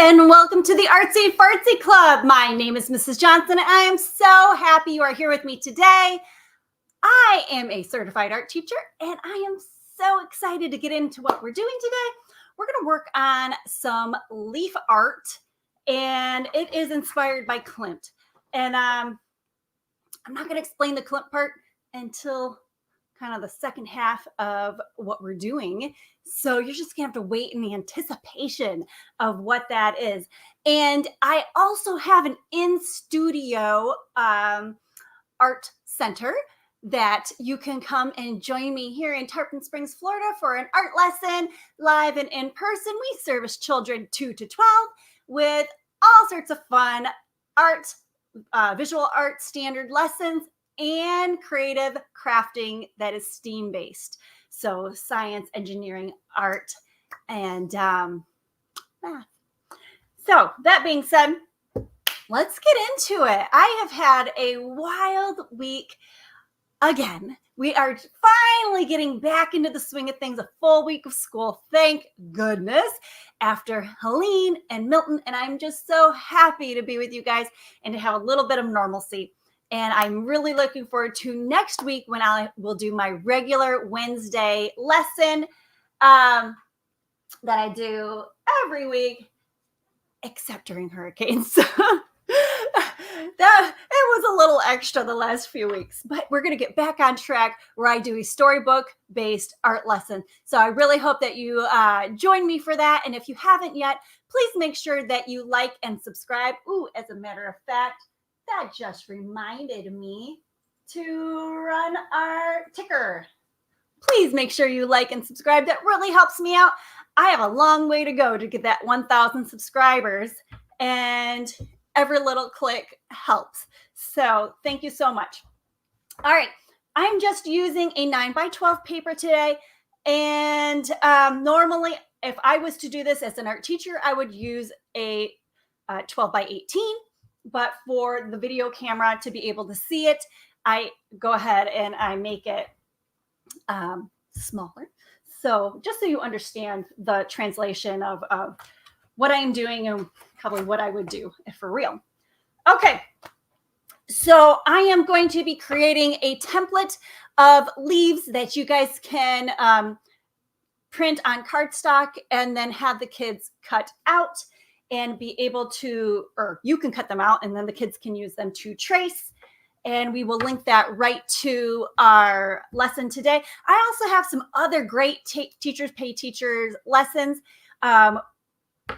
and welcome to the Artsy Fartsy Club. My name is Mrs. Johnson, and I am so happy you are here with me today. I am a certified art teacher, and I am so excited to get into what we're doing today. We're going to work on some leaf art, and it is inspired by Klimt. And I'm not going to explain the Klimt part until kind of the second half of what we're doing. So you're just gonna have to wait in the anticipation of what that is. And I also have an in-studio art center that you can come and join me here in Tarpon Springs, Florida for an art lesson, live and in person. We service children 2 to 12 with all sorts of fun art, visual art standard lessons, and creative crafting that is STEAM based. So science, engineering, art, and math. So that being said, let's get into it. I have had a wild week again. We are finally getting back into the swing of things, a full week of school. Thank goodness, after Helene and Milton. And I'm just so happy to be with you guys and to have a little bit of normalcy. And I'm really looking forward to next week when I will do my regular Wednesday lesson that I do every week, except during hurricanes. That it was a little extra the last few weeks, but we're going to get back on track where I do a storybook-based art lesson. So I really hope that you join me for that. And if you haven't yet, please make sure that you like and subscribe. Ooh, as a matter of fact, that just reminded me to run our ticker. Please make sure you like and subscribe. That really helps me out. I have a long way to go to get that 1,000 subscribers, and every little click helps. So thank you so much. All right. I'm just using a 9x12 paper today. And normally, if I was to do this as an art teacher, I would use a 12x18. But for the video camera to be able to see it, I go ahead and I make it smaller. So just so you understand the translation of what I'm doing and probably what I would do for real. Okay, so I am going to be creating a template of leaves that you guys can print on cardstock and then have the kids cut out and be able to, or you can cut them out and then the kids can use them to trace. And we will link that right to our lesson today. I also have some other great Teachers Pay Teachers lessons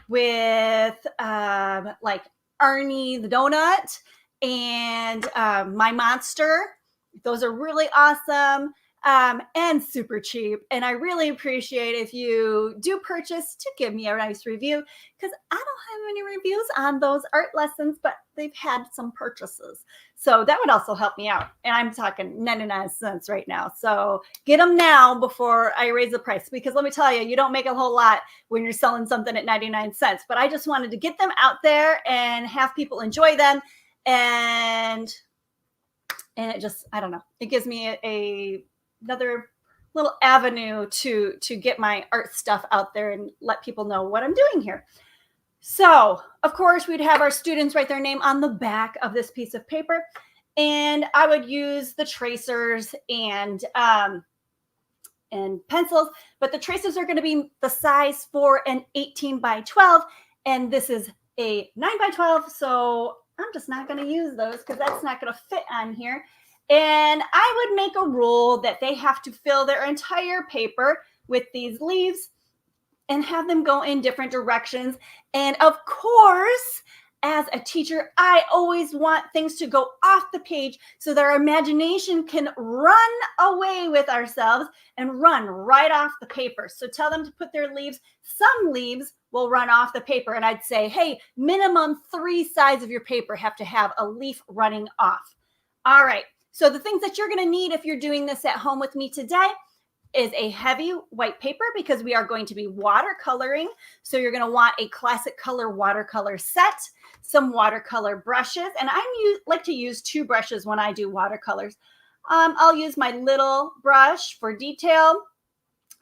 with like Arnie the Donut and My Monster. Those are really awesome. And super cheap. And I really appreciate if you do purchase to give me a nice review, because I don't have any reviews on those art lessons, but they've had some purchases. So that would also help me out. And I'm talking 99 cents right now. So get them now before I raise the price, because let me tell you, you don't make a whole lot when you're selling something at 99 cents. But I just wanted to get them out there and have people enjoy them. And it just, I don't know, it gives me another little avenue to get my art stuff out there and let people know what I'm doing here. So, of course, we'd have our students write their name on the back of this piece of paper, and I would use the tracers and pencils, but the tracers are going to be the size for an 18x12, and this is a 9x12, so I'm just not going to use those because that's not going to fit on here. And I would make a rule that they have to fill their entire paper with these leaves and have them go in different directions. And of course, as a teacher, I always want things to go off the page so that our imagination can run away with ourselves and run right off the paper. So tell them to put their leaves. Some leaves will run off the paper. And I'd say, hey, minimum 3 sides of your paper have to have a leaf running off. All right. So the things that you're going to need if you're doing this at home with me today is a heavy white paper, because we are going to be watercoloring. So you're going to want a classic color watercolor set, some watercolor brushes. And I like to use 2 brushes when I do watercolors. I'll use my little brush for detail,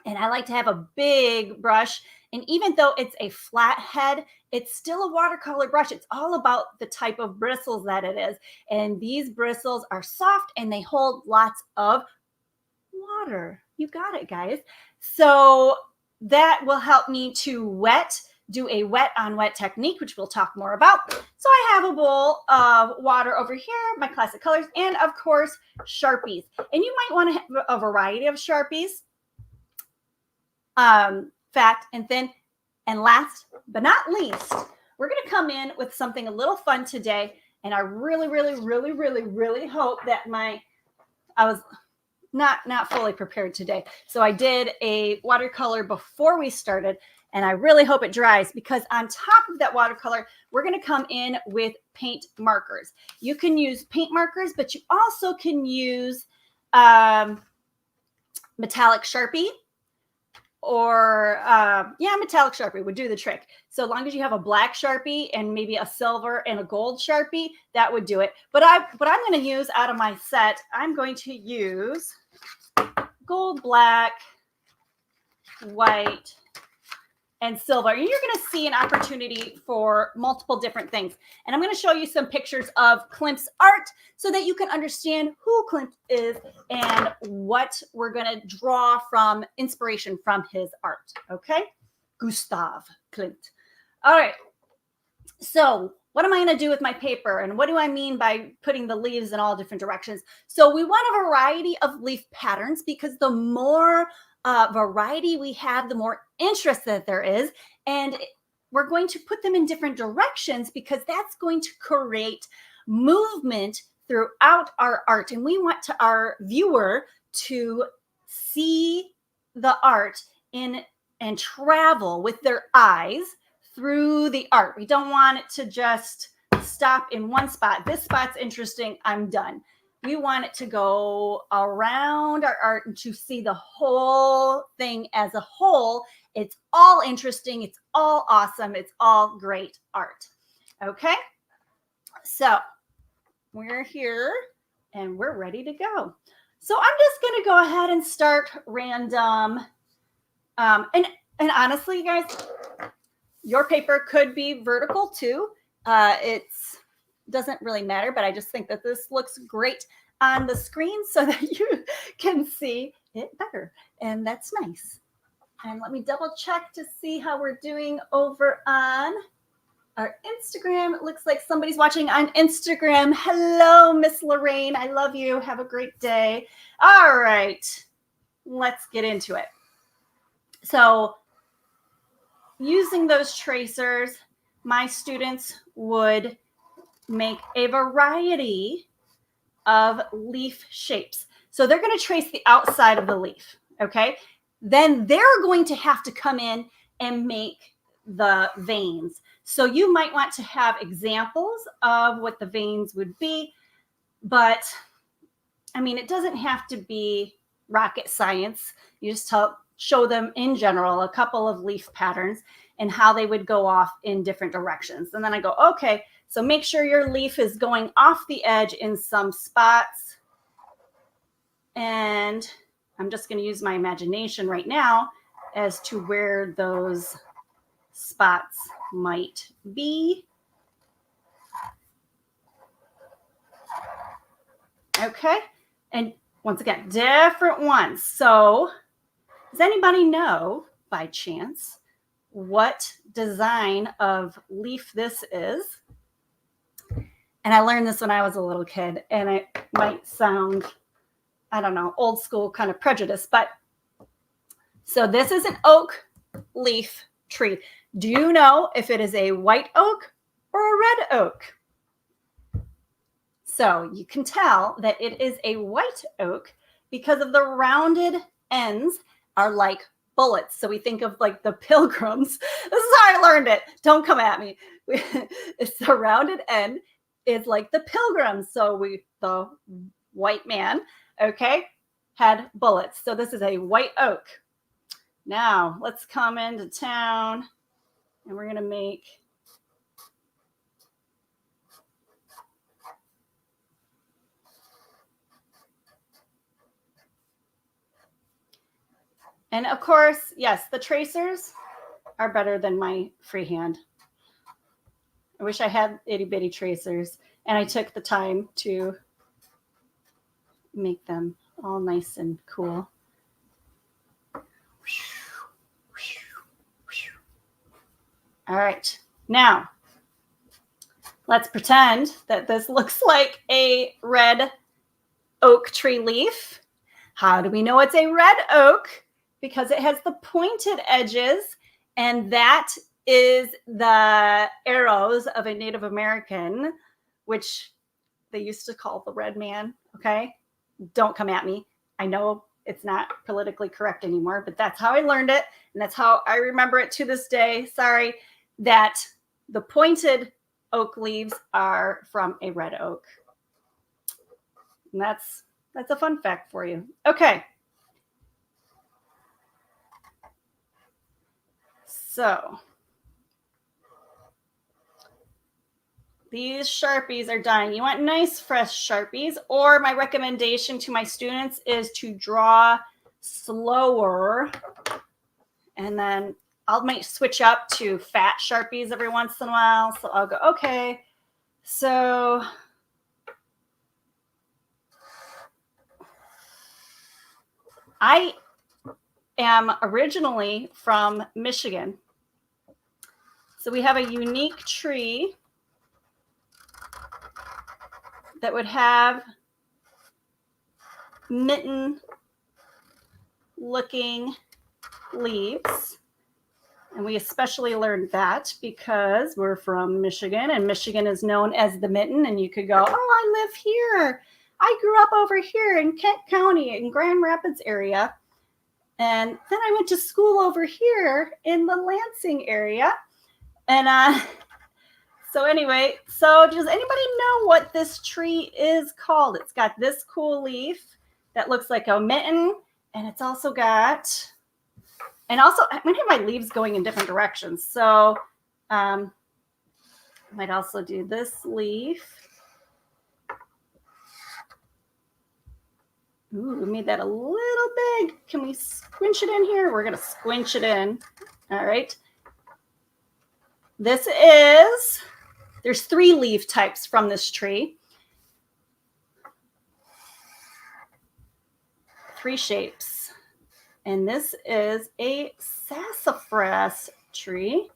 and I like to have a big brush And even though it's a flat head, it's still a watercolor brush. It's all about the type of bristles that it is. And these bristles are soft and they hold lots of water. You got it, guys. So that will help me to do a wet on wet technique, which we'll talk more about. So I have a bowl of water over here, my classic colors, and of course, Sharpies. And you might want to have a variety of Sharpies, fat and thin. And last but not least, we're going to come in with something a little fun today. And I really, really, really, really, really hope that I was not fully prepared today. So I did a watercolor before we started, and I really hope it dries, because on top of that watercolor, we're going to come in with paint markers. You can use paint markers, but you also can use metallic Sharpie, or metallic Sharpie would do the trick. So long as you have a black Sharpie and maybe a silver and a gold Sharpie, that would do it. But what I'm going to use out of my set, I'm going to use gold, black, white, and silver. And you're going to see an opportunity for multiple different things. And I'm going to show you some pictures of Klimt's art so that you can understand who Klimt is and what we're going to draw from inspiration from his art. Okay? Gustav Klimt. All right. So what am I going to do with my paper? And what do I mean by putting the leaves in all different directions? So we want a variety of leaf patterns, because the more variety we have, the more interest that there is. And we're going to put them in different directions, because that's going to create movement throughout our art. And we want our viewer to see the art and travel with their eyes through the art. We don't want it to just stop in one spot. This spot's interesting, I'm done. We want it to go around our art and to see the whole thing as a whole. It's all interesting. It's all awesome. It's all great art. Okay. So we're here and we're ready to go. So I'm just going to go ahead and start random. And honestly, guys, your paper could be vertical too. It doesn't really matter, but I just think that this looks great on the screen so that you can see it better. And that's nice. And let me double check to see how we're doing over on our Instagram. It looks like somebody's watching on Instagram. Hello, Miss Lorraine. I love you. Have a great day. All right, let's get into it. So using those tracers, my students would make a variety of leaf shapes. So they're going to trace the outside of the leaf, okay? Then they're going to have to come in and make the veins. So you might want to have examples of what the veins would be, but I mean, it doesn't have to be rocket science. You just show them in general a couple of leaf patterns and how they would go off in different directions. And then I go, okay, so make sure your leaf is going off the edge in some spots. And I'm just going to use my imagination right now as to where those spots might be. Okay. And once again, different ones. So does anybody know by chance what design of leaf this is? And I learned this when I was a little kid, and it might sound, I don't know, old school kind of prejudice, but so this is an oak leaf tree. Do you know if it is a white oak or a red oak? So you can tell that it is a white oak because of the rounded ends are like bullets. So we think of like the pilgrims. This is how I learned it. Don't come at me. It's the rounded end is like the pilgrims. So the white man, okay, had bullets. So this is a white oak. Now let's come into town and we're going to make and of course, yes, the tracers are better than my freehand. I wish I had itty bitty tracers, and I took the time to make them all nice and cool. All right, now let's pretend that this looks like a red oak tree leaf. How do we know it's a red oak? Because it has the pointed edges, and that is the arrows of a Native American, which they used to call the red man, okay? Don't come at me. I know it's not politically correct anymore, but that's how I learned it, and that's how I remember it to this day. Sorry, that the pointed oak leaves are from a red oak. And that's a fun fact for you. Okay. So these Sharpies are done. You want nice, fresh Sharpies, or my recommendation to my students is to draw slower. And then I might switch up to fat Sharpies every once in a while. So I'll go, okay, so I am originally from Michigan. So we have a unique tree that would have mitten looking leaves. And we especially learned that because we're from Michigan, and Michigan is known as the mitten. And you could go, oh, I live here. I grew up over here in Kent County in Grand Rapids area. And then I went to school over here in the Lansing area. And so anyway, so does anybody know what this tree is called? It's got this cool leaf that looks like a mitten, and it's also got, and also I'm going to have my leaves going in different directions. So I might also do this leaf. Ooh, we made that a little big. Can we squinch it in here? We're going to squinch it in. All right. This is, there's 3 leaf types from this tree. 3 shapes. And this is a sassafras tree.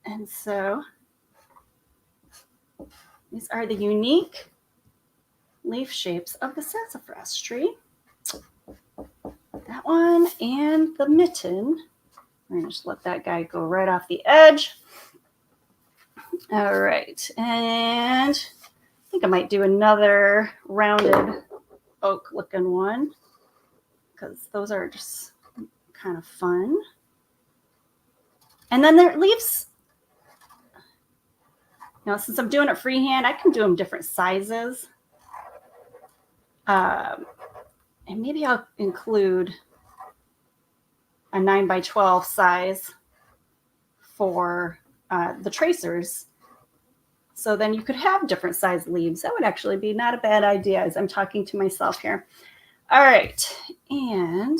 And so these are the unique leaf shapes of the sassafras tree. That one and the mitten. We're going to just let that guy go right off the edge. All right. And I think I might do another rounded oak looking one because those are just kind of fun. And then their leaves, you know, since I'm doing it freehand, I can do them different sizes. And maybe I'll include a 9x12 size for the tracers. So then you could have different size leaves. That would actually be not a bad idea as I'm talking to myself here. All right, and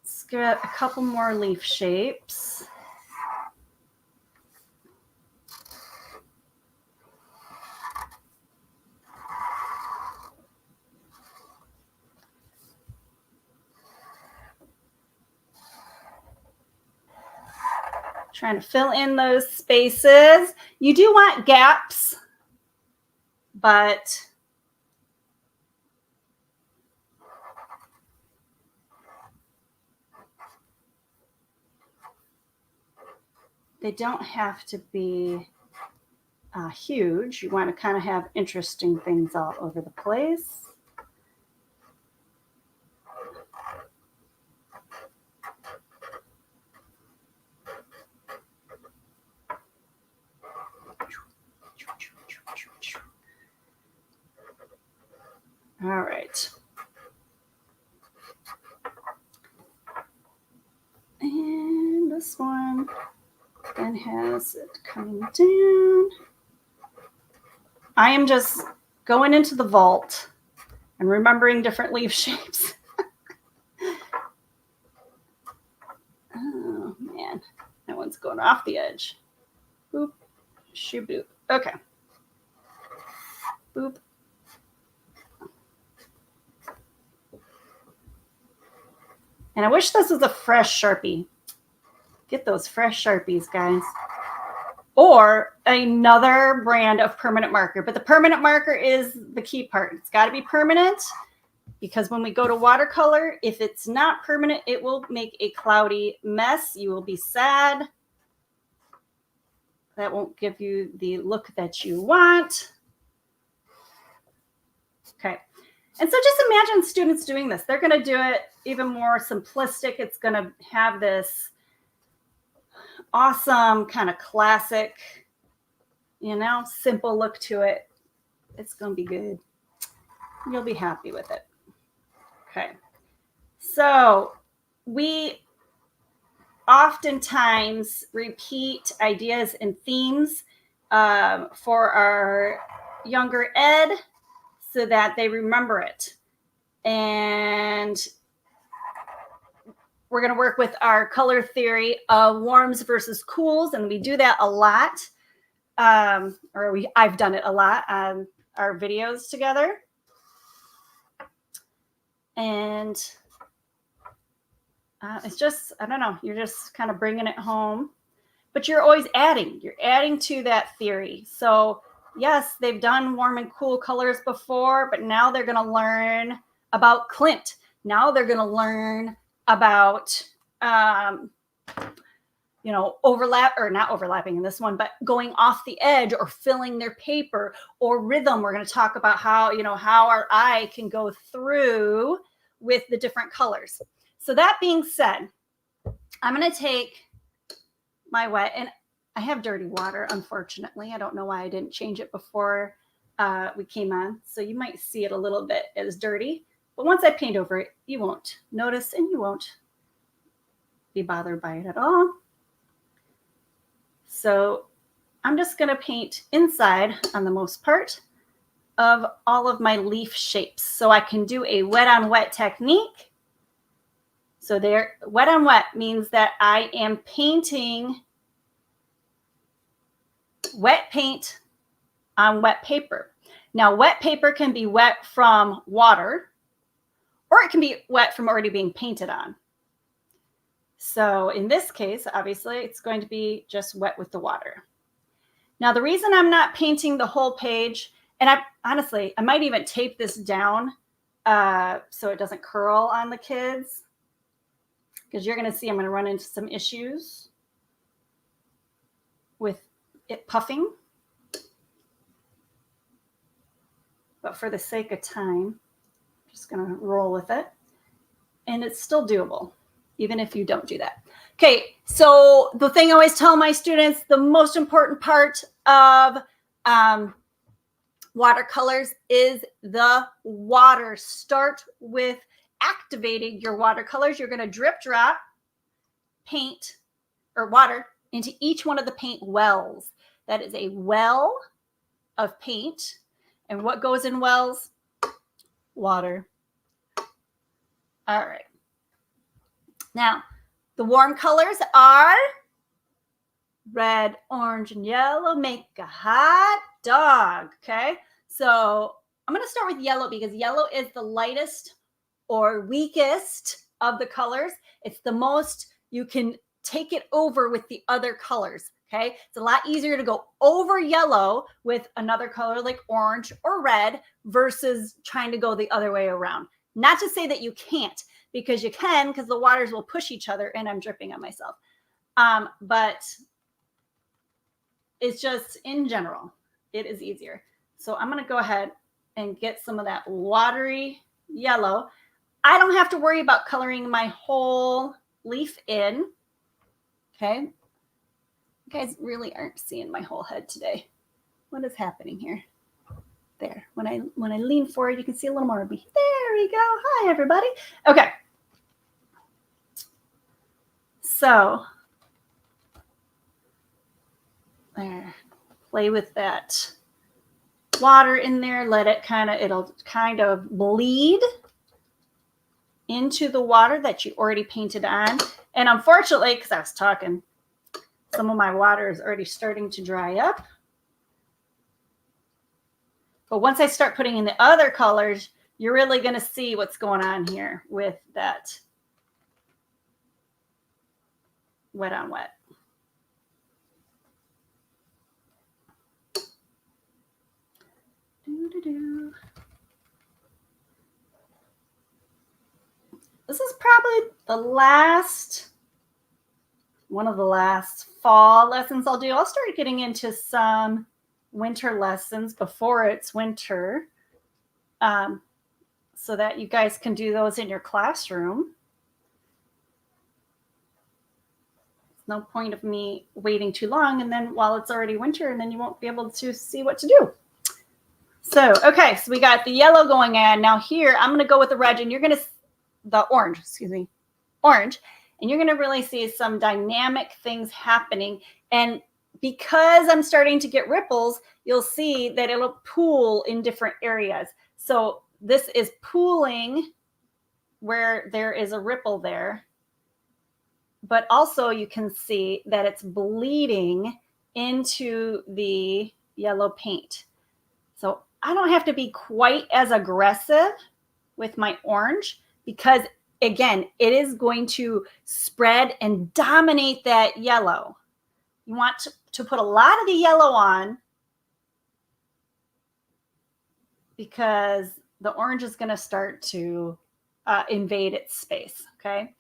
let's get a couple more leaf shapes. Trying to fill in those spaces. You do want gaps, but they don't have to be huge. You want to kind of have interesting things all over the place. All right. And this one then has it coming down. I am just going into the vault and remembering different leaf shapes. Oh, It's going off the edge. Boop, shoop, boop. Okay. Boop. And I wish this was a fresh Sharpie. Get those fresh Sharpies, guys. Or another brand of permanent marker. But the permanent marker is the key part. It's got to be permanent, because when we go to watercolor, if it's not permanent, it will make a cloudy mess. You will be sad. That won't give you the look that you want. Okay. And so just imagine students doing this. They're going to do it even more simplistic. It's going to have this awesome kind of classic, you know, simple look to it. It's going to be good. You'll be happy with it. Okay. So we oftentimes repeat ideas and themes for our younger ed so that they remember it. And we're going to work with our color theory of warms versus cools, and we do that a lot. I've done it a lot on our videos together. And it's just, I don't know, you're just kind of bringing it home. But you're always adding. You're adding to that theory. So yes, they've done warm and cool colors before, but now they're going to learn about Klimt. Now they're going to learn about, you know, not overlapping in this one, but going off the edge or filling their paper, or rhythm. We're going to talk about how, you know, how our eye can go through with the different colors. So that being said, I'm going to take my wet, and I have dirty water, unfortunately. I don't know why I didn't change it before we came on. So you might see it a little bit as dirty, but once I paint over it, you won't notice and you won't be bothered by it at all. So I'm just going to paint inside on the most part of all of my leaf shapes. So I can do a wet on wet technique. So there, wet on wet means that I am painting wet paint on wet paper. Now, wet paper can be wet from water, or it can be wet from already being painted on. So in this case, obviously, it's going to be just wet with the water. Now, the reason I'm not painting the whole page, and I might even tape this down so it doesn't curl on the kids, because you're going to see I'm going to run into some issues with it puffing. But for the sake of time, I'm just going to roll with it. And it's still doable, even if you don't do that. Okay, so the thing I always tell my students, the most important part of watercolors is the water. Start with activating your watercolors. You're going to drip drop paint or water into each one of the paint wells. That is a well of paint. And what goes in wells? Water. All right. Now, the warm colors are red, orange, and yellow. Make a hot dog, okay? So I'm going to start with yellow because yellow is the lightest or weakest of the colors. It's the most you can take it over with the other colors, okay? It's a lot easier to go over yellow with another color like orange or red versus trying to go the other way around. Not to say that you can't, because you can, because the waters will push each other, and I'm dripping on myself. But it's just, in general, it is easier. So I'm going to go ahead and get some of that watery yellow. I don't have to worry about coloring my whole leaf in. Okay. You guys really aren't seeing my whole head today. What is happening here? There. When I lean forward, you can see a little more of me. There we go. Hi, everybody. Okay. So there. Play with that water in there. Let it it'll kind of bleed into the water that you already painted on. And unfortunately, because I was talking, Some of my water is already starting to dry up. But once I start putting in the other colors, you're really going to see what's going on here with that wet on wet. This is probably one of the last fall lessons I'll do. I'll start getting into some winter lessons before it's winter, so that you guys can do those in your classroom. There's no point of me waiting too long, and then while it's already winter, and then you won't be able to see what to do. So, okay, so we got the yellow going on. Now here, I'm going to go with the red, and you're going to, orange, and you're going to really see some dynamic things happening. And because I'm starting to get ripples, you'll see that it'll pool in different areas. So this is pooling where there is a ripple there. But also you can see that it's bleeding into the yellow paint. So I don't have to be quite as aggressive with my orange because, again, it is going to spread and dominate that yellow. You want to put a lot of the yellow on because the orange is going to start to invade its space, okay?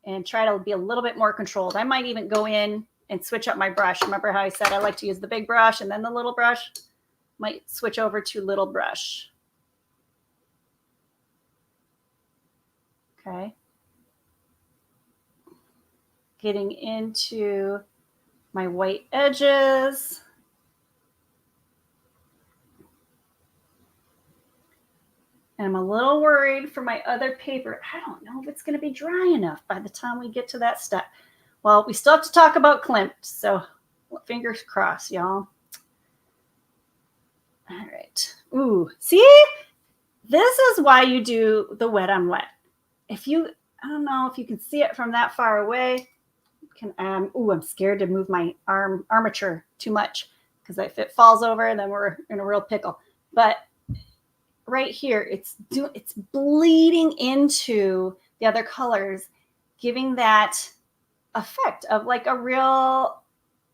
And try to be a little bit more controlled. I might even go in and switch up my brush. Remember how I said I like to use the big brush and then the little brush? Might switch over to little brush. Okay. Getting into my white edges. And I'm a little worried for my other paper. I don't know if it's going to be dry enough by the time we get to that step. Well, we still have to talk about Klimt, so fingers crossed, y'all. All right. Ooh, see? This is why you do the wet on wet. If you, I don't know if you can see it from that far away. I'm scared to move my armature too much because if it falls over, then we're in a real pickle. But right here, it's bleeding into the other colors, giving that effect of like a real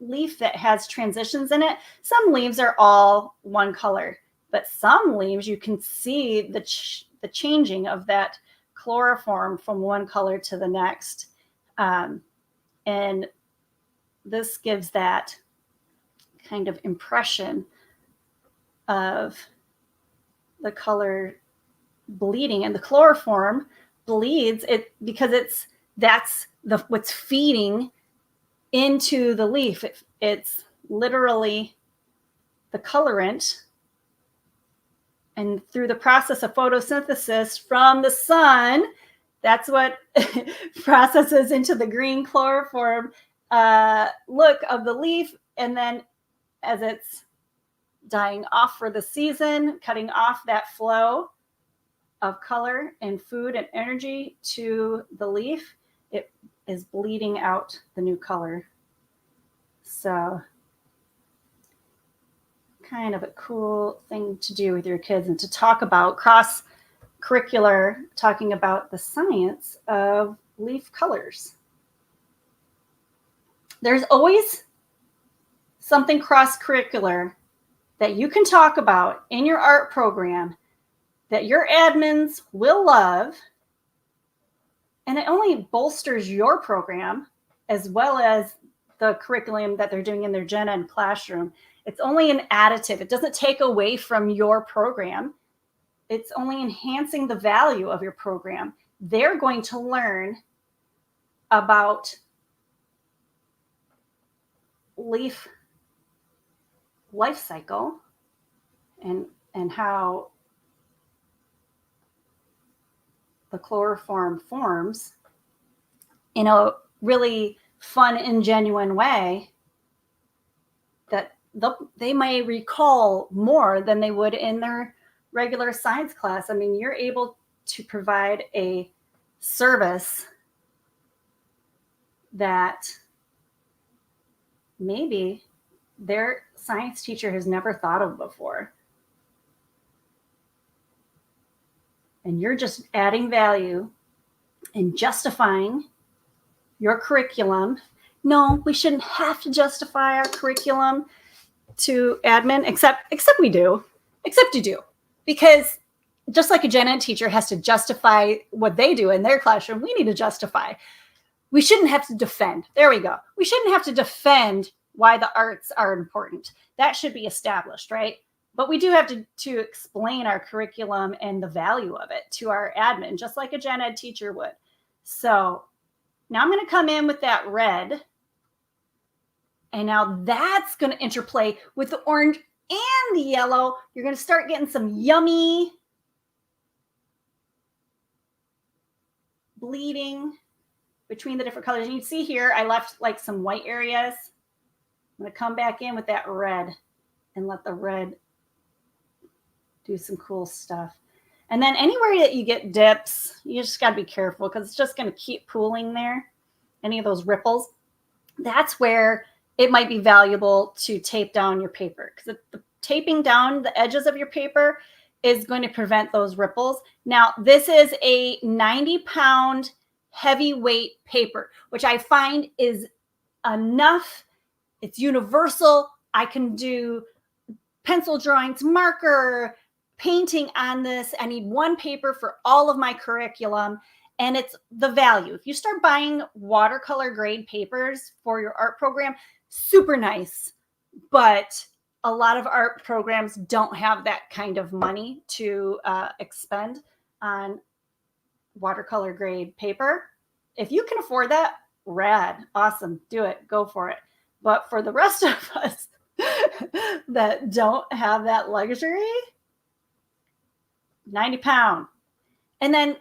leaf that has transitions in it. Some leaves are all one color, but some leaves you can see the changing of that chloroform from one color to the next. And this gives that kind of impression of the color bleeding, and the chloroform bleeds it because that's what's feeding into the leaf. It's literally the colorant, and through the process of photosynthesis from the sun, that's what processes into the green chloroform look of the leaf. And then as it's dying off for the season, cutting off that flow of color and food and energy to the leaf, it is bleeding out the new color. So kind of a cool thing to do with your kids and to talk about cross-curricular, talking about the science of leaf colors. There's always something cross-curricular that you can talk about in your art program that your admins will love, and it only bolsters your program as well as the curriculum that they're doing in their Gen Ed classroom. It's only an additive. It doesn't take away from your program. It's only enhancing the value of your program. They're going to learn about leaf life cycle and how the chloroform forms in a really fun and genuine way that they may recall more than they would in their regular science class. I mean, you're able to provide a service that maybe their science teacher has never thought of before. And you're just adding value and justifying your curriculum. No, we shouldn't have to justify our curriculum to admin, except we do. Except you do. Because just like a gen ed teacher has to justify what they do in their classroom, we need to justify. We shouldn't have to defend. There we go. We shouldn't have to defend why the arts are important. That should be established, right? But we do have to explain our curriculum and the value of it to our admin, just like a gen ed teacher would. So now I'm going to come in with that red. And now that's going to interplay with the orange and the yellow. You're going to start getting some yummy bleeding between the different colors. And you see here, I left like some white areas. I'm going to come back in with that red and let the red do some cool stuff. And then anywhere that you get dips, you just got to be careful because it's just going to keep pooling there. Any of those ripples, that's where it might be valuable to tape down your paper, because the taping down the edges of your paper is going to prevent those ripples. Now, this is a 90-pound heavyweight paper, which I find is enough. It's universal. I can do pencil drawings, marker, painting on this. I need one paper for all of my curriculum, and it's the value. If you start buying watercolor grade papers for your art program, super nice, but a lot of art programs don't have that kind of money to expend on watercolor grade paper. If you can afford that, rad, awesome, do it, go for it. But for the rest of us that don't have that luxury, 90-pound. And then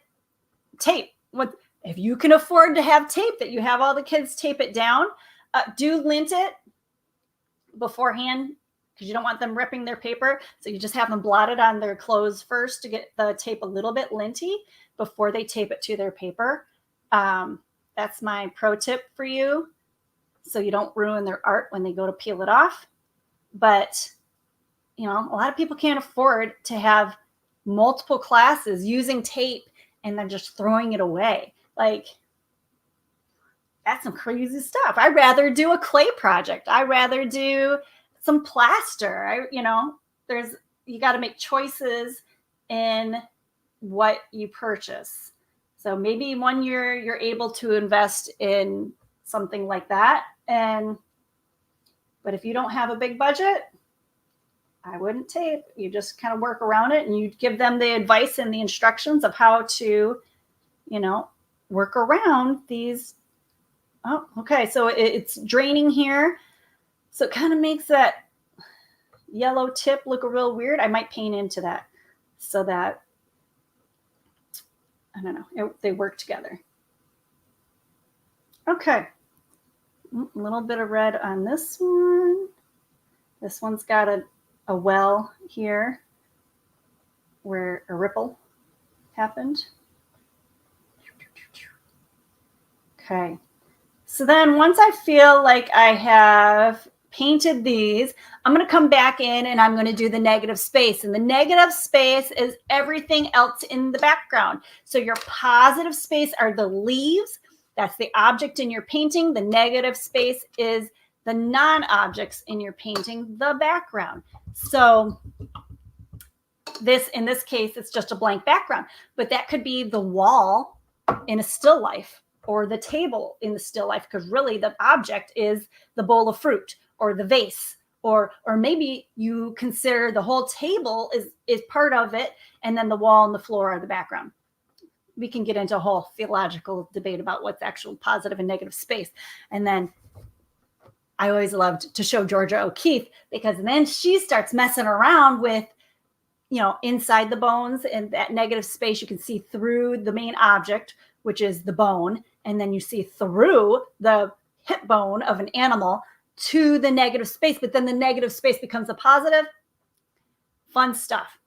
tape. If you can afford to have tape, that you have all the kids tape it down, do lint it beforehand, because you don't want them ripping their paper. So you just have them blotted on their clothes first to get the tape a little bit linty before they tape it to their paper. That's my pro tip for you, so you don't ruin their art when they go to peel it off. But, you know, a lot of people can't afford to have multiple classes using tape and then just throwing it away. Like, that's some crazy stuff. I'd rather do a clay project. I'd rather do some plaster. You got to make choices in what you purchase. So maybe 1 year you're able to invest in something like that. But if you don't have a big budget, I wouldn't tape. You just kind of work around it, and you give them the advice and the instructions of how to, work around these. Oh, okay. So it's draining here. So it kind of makes that yellow tip look a real weird. I might paint into that so that, I don't know, they work together. Okay. A little bit of red on this one. This one's got a well here where a ripple happened. Okay. So then once I feel like I have painted these, I'm going to come back in and I'm going to do the negative space. And the negative space is everything else in the background. So your positive space are the leaves. That's the object in your painting. The negative space is the non-objects in your painting, the background. So in this case, it's just a blank background, but that could be the wall in a still life, or the table in the still life, because really the object is the bowl of fruit or the vase, or maybe you consider the whole table is part of it, and then the wall and the floor are the background. We can get into a whole theological debate about what's actual positive and negative space. And then I always loved to show Georgia O'Keeffe, because then she starts messing around with, inside the bones, and that negative space, you can see through the main object, which is the bone. And then you see through the hip bone of an animal to the negative space, but then the negative space becomes a positive. Fun stuff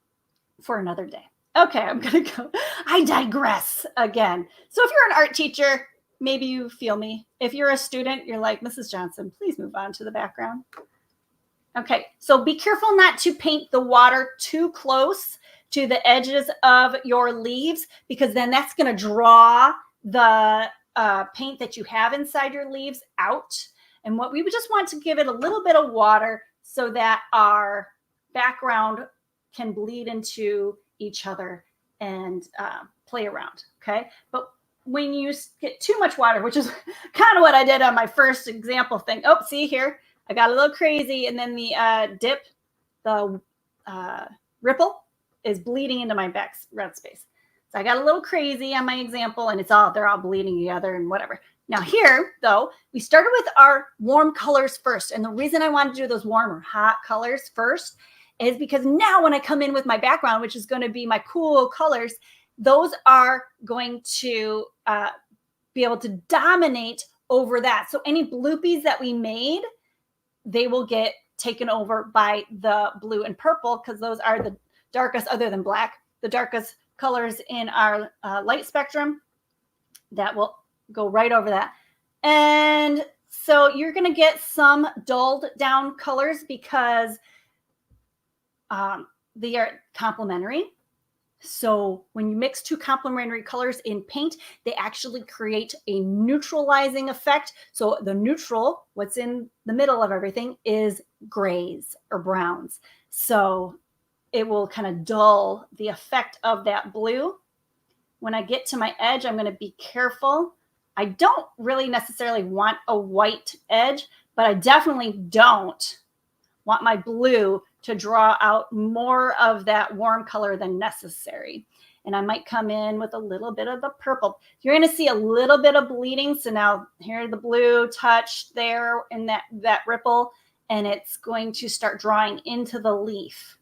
for another day. Okay, I'm going to go. I digress again. So if you're an art teacher, maybe you feel me. If you're a student, you're like, Mrs. Johnson, please move on to the background. Okay, so be careful not to paint the water too close to the edges of your leaves, because then that's going to draw the paint that you have inside your leaves out. And what we would just want to give it a little bit of water so that our background can bleed into each other and play around, okay? But when you get too much water, which is kind of what I did on my first example thing. Oh, see here, I got a little crazy, and then the dip, the ripple is bleeding into my red space. So I got a little crazy on my example, and they're all bleeding together and whatever. Now here, though, we started with our warm colors first. And the reason I wanted to do those warm or hot colors first is because now when I come in with my background, which is going to be my cool colors, those are going to be able to dominate over that. So any bloopies that we made, they will get taken over by the blue and purple, because those are the darkest, other than black, the darkest colors in our light spectrum. That will go right over that. And so you're going to get some dulled down colors because they are complementary. So when you mix two complementary colors in paint, they actually create a neutralizing effect. So the neutral, what's in the middle of everything, is grays or browns. So it will kind of dull the effect of that blue. When I get to my edge, I'm going to be careful. I don't really necessarily want a white edge, but I definitely don't want my blue to draw out more of that warm color than necessary. And I might come in with a little bit of the purple. You're going to see a little bit of bleeding. So now here the blue touch there in that ripple, and it's going to start drawing into the leaf.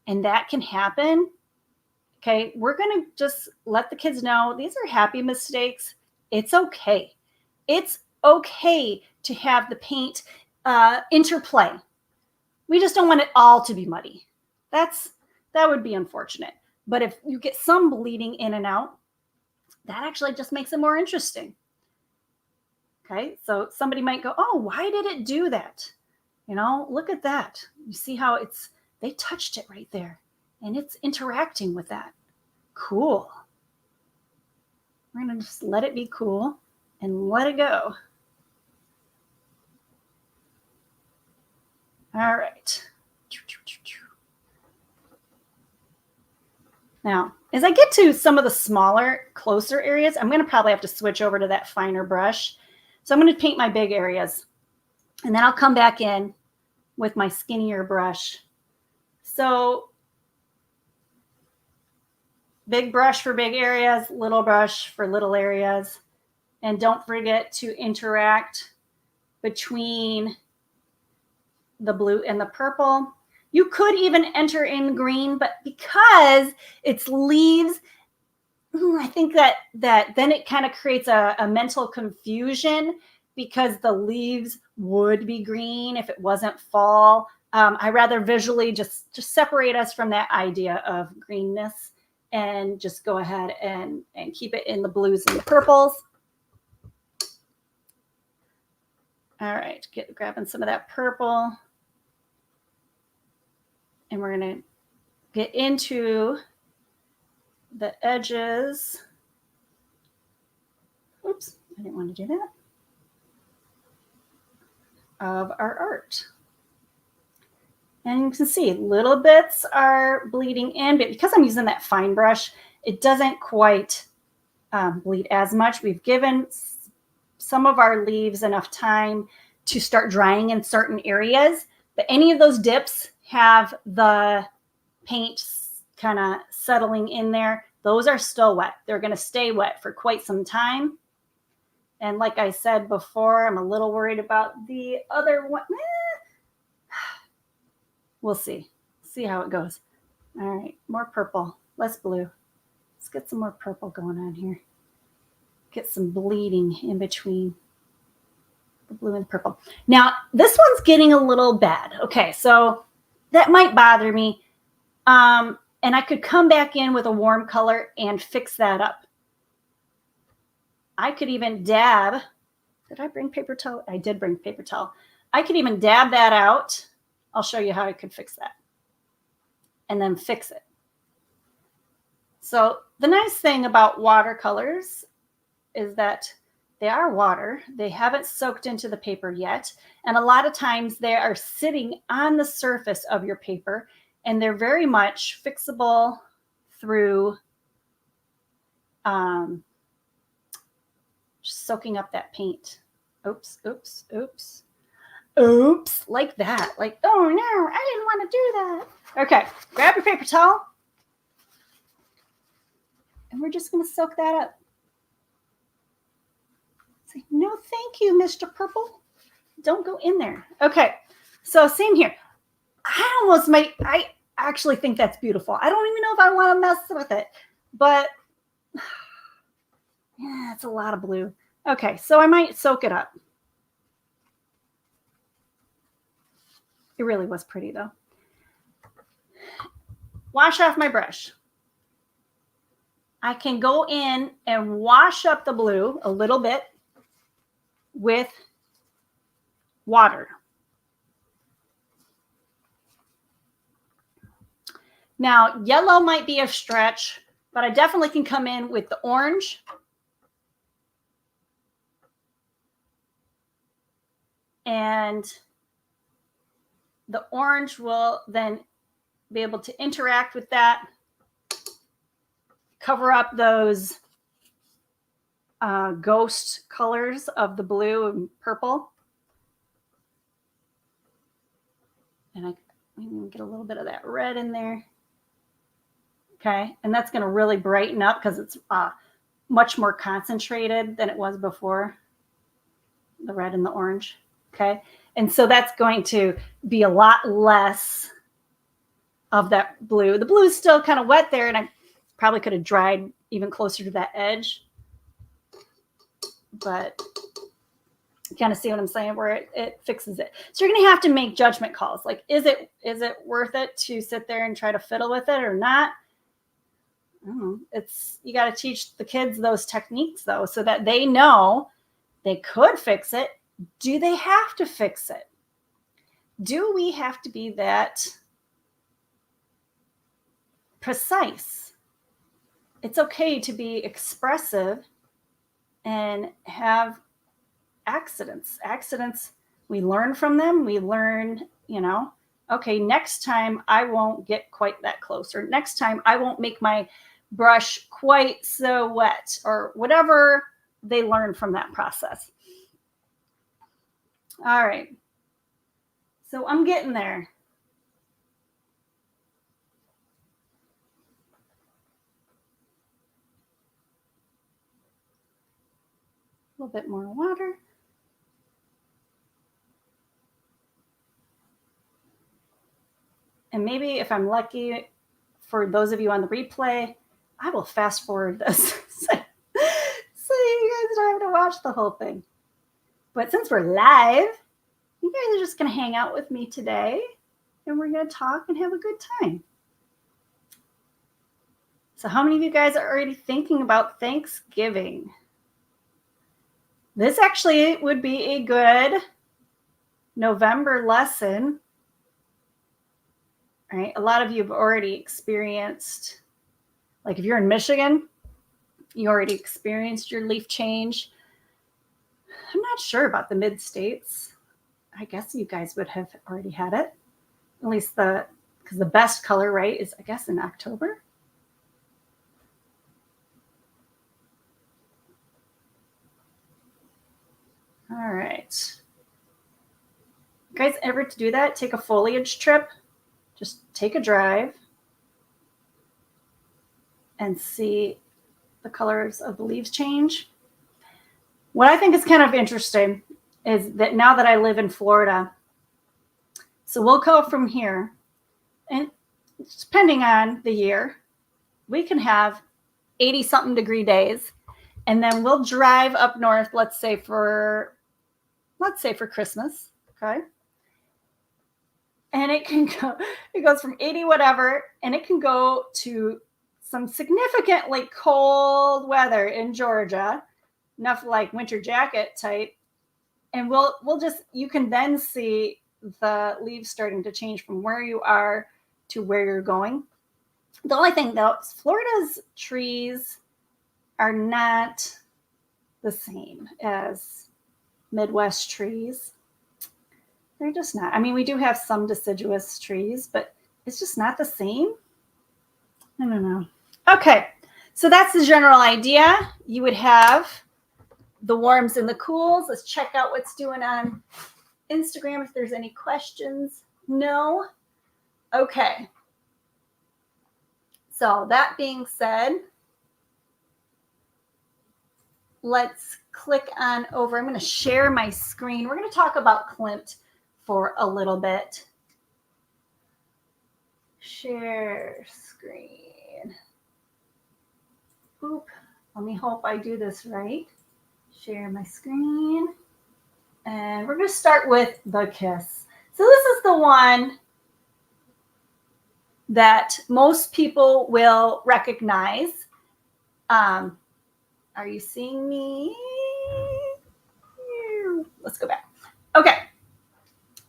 And that can happen. Okay, we're going to just let the kids know these are happy mistakes. It's okay. It's okay to have the paint interplay. We just don't want it all to be muddy. That would be unfortunate. But if you get some bleeding in and out, that actually just makes it more interesting. Okay, so somebody might go, oh, why did it do that? You know, look at that. You see how they touched it right there, and it's interacting with that. Cool. We're going to just let it be cool and let it go. All right. Now, as I get to some of the smaller, closer areas, I'm going to probably have to switch over to that finer brush. So I'm going to paint my big areas, and then I'll come back in with my skinnier brush. So big brush for big areas, little brush for little areas. And don't forget to interact between the blue and the purple. You could even enter in green, but because it's leaves, I think that then it kind of creates a mental confusion, because the leaves would be green if it wasn't fall. I rather visually just separate us from that idea of greenness and just go ahead and keep it in the blues and the purples. All right, grabbing some of that purple. And we're going to get into the edges. Oops, I didn't want to do that. Of our art. And you can see little bits are bleeding in, but because I'm using that fine brush, it doesn't quite bleed as much. We've given some of our leaves enough time to start drying in certain areas, but any of those dips have the paint kind of settling in there. Those are still wet. They're going to stay wet for quite some time. And like I said before, I'm a little worried about the other one. We'll see. See how it goes. All right, more purple, less blue. Let's get some more purple going on here. Get some bleeding in between the blue and purple. Now, this one's getting a little bad. Okay, so that might bother me. And I could come back in with a warm color and fix that up. I could even dab. Did I bring paper towel? I did bring paper towel. I could even dab that out. I'll show you how I could fix that. And then fix it. So the nice thing about watercolors is that they are water. They haven't soaked into the paper yet. And a lot of times they are sitting on the surface of your paper, and they're very much fixable through soaking up that paint. Oops, oops, oops. Oops, like that. Like, oh no, I didn't want to do that. Okay, grab your paper towel. And we're just going to soak that up. Say, no, thank you, Mr. Purple. Don't go in there. Okay, so same here. I actually think that's beautiful. I don't even know if I want to mess with it, but yeah, it's a lot of blue. Okay, so I might soak it up. It really was pretty though. Wash off my brush. I can go in and wash up the blue a little bit with water. Now, yellow might be a stretch, but I definitely can come in with the orange. And the orange will then be able to interact with that, cover up those ghost colors of the blue and purple. And I can get a little bit of that red in there. Okay, and that's going to really brighten up because it's much more concentrated than it was before, the red and the orange. Okay, and so that's going to be a lot less of that blue. The blue is still kind of wet there, and I probably could have dried even closer to that edge. But you kind of see what I'm saying, where it fixes it. So you're going to have to make judgment calls. Like, is it worth it to sit there and try to fiddle with it or not? I don't know. You got to teach the kids those techniques, though, so that they know they could fix it. Do they have to fix it? Do we have to be that precise? It's okay to be expressive and have accidents. Accidents, we learn from them. We learn, okay, next time I won't get quite that close, or next time I won't make my brush quite so wet, or whatever they learn from that process. All right. So I'm getting there. A little bit more water. And maybe if I'm lucky, for those of you on the replay, I will fast forward this so you guys don't have to watch the whole thing. But since we're live, you guys are just going to hang out with me today, and we're going to talk and have a good time. So how many of you guys are already thinking about Thanksgiving? This actually would be a good November lesson. Right? A lot of you have already experienced, like if you're in Michigan, you already experienced your leaf change. I'm not sure about the mid-states. I guess you guys would have already had it. At least because the best color, right, is I guess in October. All right. You guys ever to do that? Take a foliage trip? Just take a drive and see the colors of the leaves change. What I think is kind of interesting is that now that I live in Florida, so we'll go from here, and depending on the year, we can have 80-something degree days, and then we'll drive up north, let's say for Christmas, okay? And it goes from 80 whatever, and it can go to some significantly cold weather in Georgia, enough like winter jacket type. And we'll just, you can then see the leaves starting to change from where you are to where you're going. The only thing though, Florida's trees are not the same as Midwest trees. They're just not. I mean, we do have some deciduous trees, but it's just not the same. I don't know. Okay, so that's the general idea. You would have the warms and the cools. Let's check out what's doing on Instagram if there's any questions. No? Okay. So that being said, let's click on over. I'm going to share my screen. We're going to talk about Klimt for a little bit. Share screen. Boop. Let me hope I do this right. Share my screen. And we're going to start with The Kiss. So this is the one that most people will recognize. Are you seeing me? Let's go back. Okay.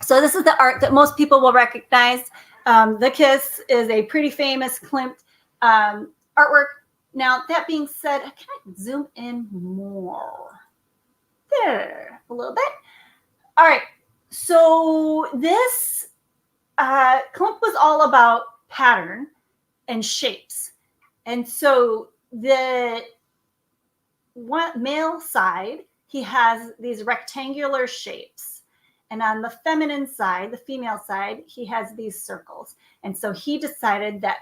So this is the art that most people will recognize. The Kiss is a pretty famous Klimt artwork. Now, that being said, can I zoom in more? There, a little bit. All right. So this Klimt was all about pattern and shapes. And so the male side, he has these rectangular shapes. And on the feminine side, the female side, he has these circles. And so he decided that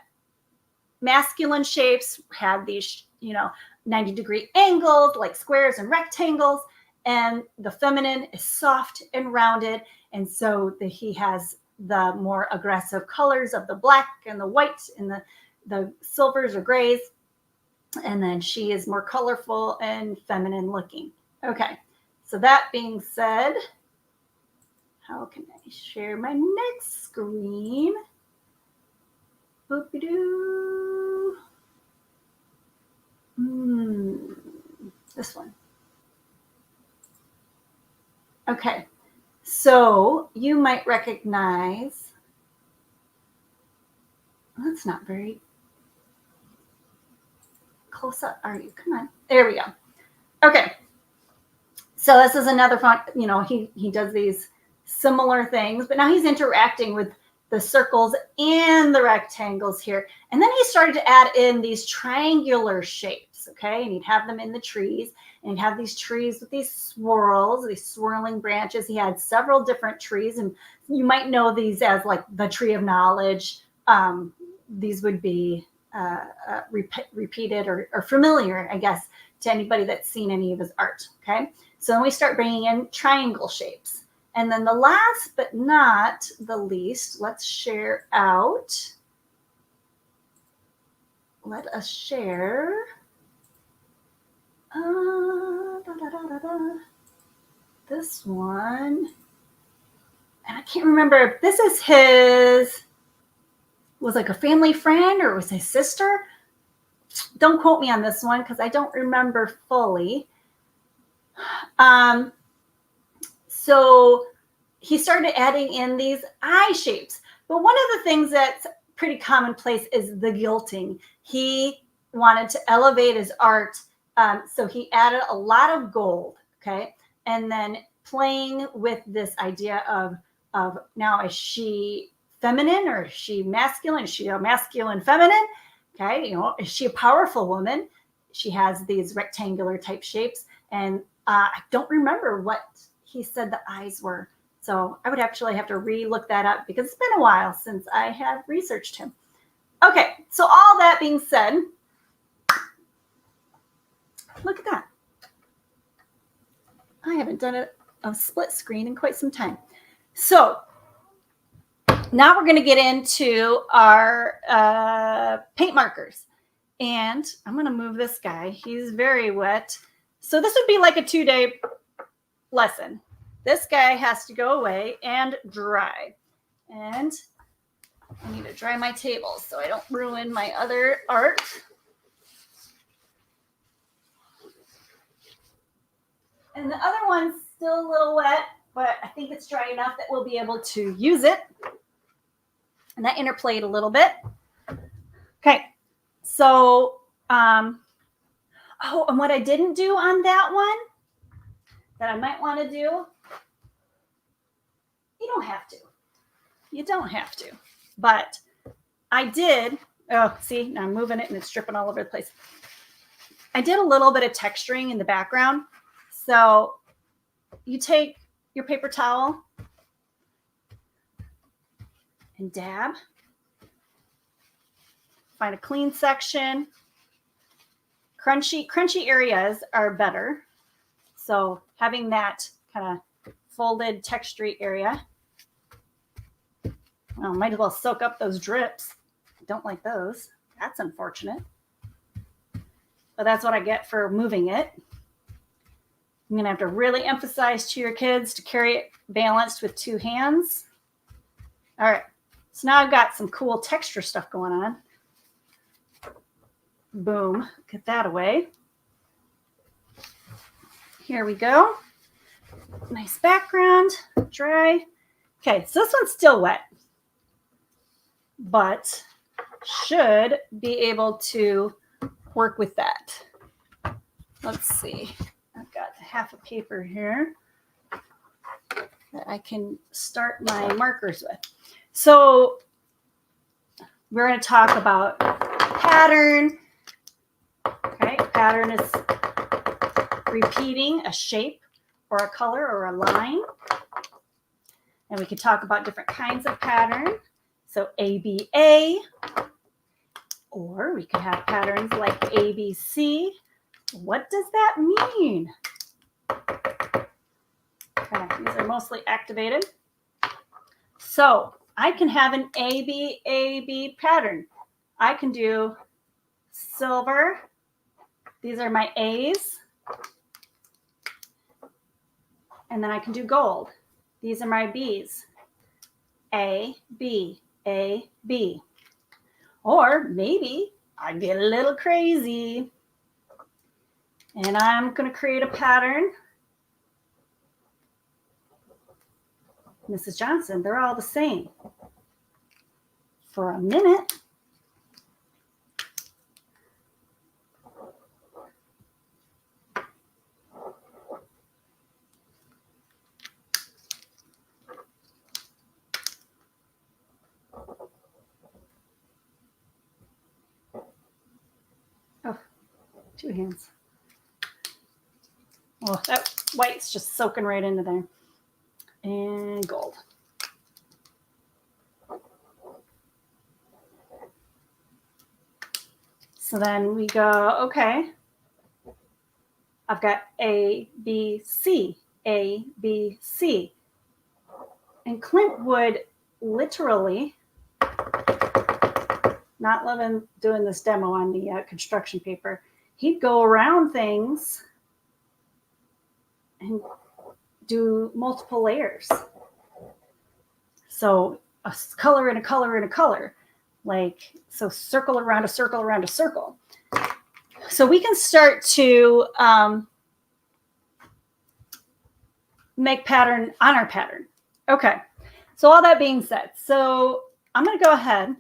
masculine shapes had these, 90-degree angles like squares and rectangles. And the feminine is soft and rounded. And so he has the more aggressive colors of the black and the white and the silvers or grays. And then she is more colorful and feminine looking. Okay, so that being said, how can I share my next screen? Boop-a-doo. This one. Okay, so you might recognize, that's not very close up, are you? Come on, there we go. Okay, so this is another font, he does these similar things, but now he's interacting with the circles and the rectangles here. And then he started to add in these triangular shapes, okay? And he'd have them in the trees, and he'd have these trees with these swirls, these swirling branches. He had several different trees, and you might know these as like the tree of knowledge. These would be repeated or familiar, I guess, to anybody that's seen any of his art, okay? So then we start bringing in triangle shapes. And then the last but not the least, let's share out. Let us share. This one. And I can't remember if this is was like a family friend or it was his sister. Don't quote me on this one because I don't remember fully. So he started adding in these eye shapes. But one of the things that's pretty commonplace is the gilding. He wanted to elevate his art. So he added a lot of gold, okay? And then playing with this idea of now, is she feminine or is she masculine? Is she a masculine feminine? Okay, is she a powerful woman? She has these rectangular type shapes. And I don't remember what he said the eyes were. So I would actually have to re-look that up because it's been a while since I have researched him. Okay, so all that being said, look at that. I haven't done a split screen in quite some time. So now we're going to get into our paint markers. And I'm going to move this guy. He's very wet. So this would be like a 2-day lesson. This guy has to go away and dry. And I need to dry my table so I don't ruin my other art. And the other one's still a little wet, but I think it's dry enough that we'll be able to use it. And that interplayed a little bit. Okay, so, oh, and what I didn't do on that one that I might want to do, you don't have to. You don't have to. But I did, oh, see, now I'm moving it and it's dripping all over the place. I did a little bit of texturing in the background. So you take your paper towel and dab. Find a clean section. Crunchy areas are better. So having that kind of folded textury area. Well, might as well soak up those drips. Don't like those. That's unfortunate. But that's what I get for moving it. I'm going to have to really emphasize to your kids to carry it balanced with two hands. All right. So now I've got some cool texture stuff going on. Boom. Get that away. Here we go. Nice background. Dry. Okay. So this one's still wet, but should be able to work with that. Let's see. I've got half a paper here that I can start my markers with. So we're going to talk about pattern. Okay, pattern is repeating a shape or a color or a line. And we can talk about different kinds of pattern. So ABA, or we could have patterns like ABC. What does that mean? Okay, these are mostly activated. So I can have an ABAB pattern. I can do silver. These are my A's. And then I can do gold. These are my B's. A, B, A, B. Or maybe I get a little crazy and I'm going to create a pattern. Mrs. Johnson, they're all the same. For a minute. Oh, two hands. Oh, that white's just soaking right into there. And gold. So then we go, okay, I've got A, B, C, A, B, C. And Klimt would literally, not loving doing this demo on the construction paper, he'd go around things and do multiple layers. So a color and a color and a color. Like, so circle around a circle around a circle. So we can start to make pattern on our pattern. Okay. So all that being said, so I'm going to go ahead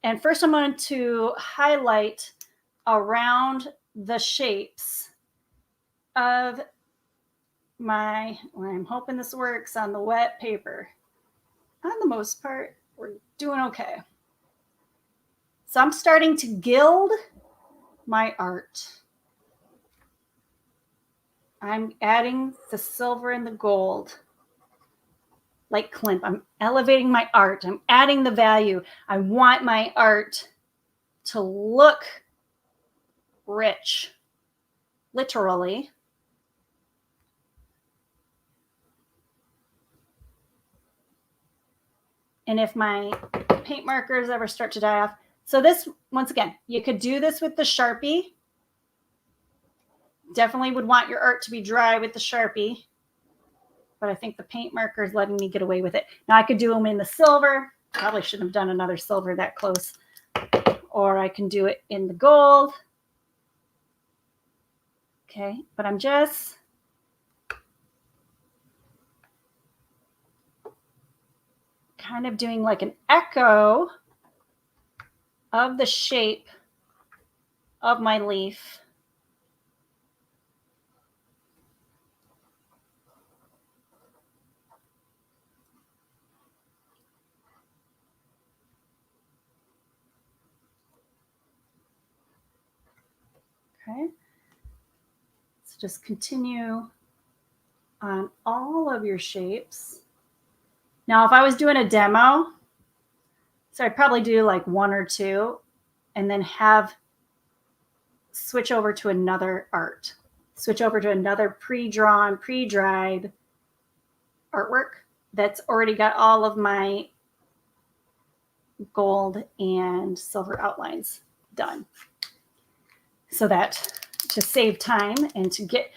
and first I'm going to highlight around the shapes of my, well, I'm hoping this works on the wet paper. On the most part, we're doing okay. So I'm starting to gild my art. I'm adding the silver and the gold. Like Klimt, I'm elevating my art. I'm adding the value. I want my art to look rich, literally. And if my paint markers ever start to die off, so this, once again, you could do this with the Sharpie. Definitely would want your art to be dry with the Sharpie, but I think the paint marker is letting me get away with it. Now I could do them in the silver. Probably shouldn't have done another silver that close. Or I can do it in the gold. Okay, but I'm just kind of doing like an echo of the shape of my leaf. Okay, so just continue on all of your shapes. Now, if I was doing a demo, so I'd probably do like one or two and then switch over to another art, switch over to another pre-drawn, pre-dried artwork that's already got all of my gold and silver outlines done. So that to save time and to get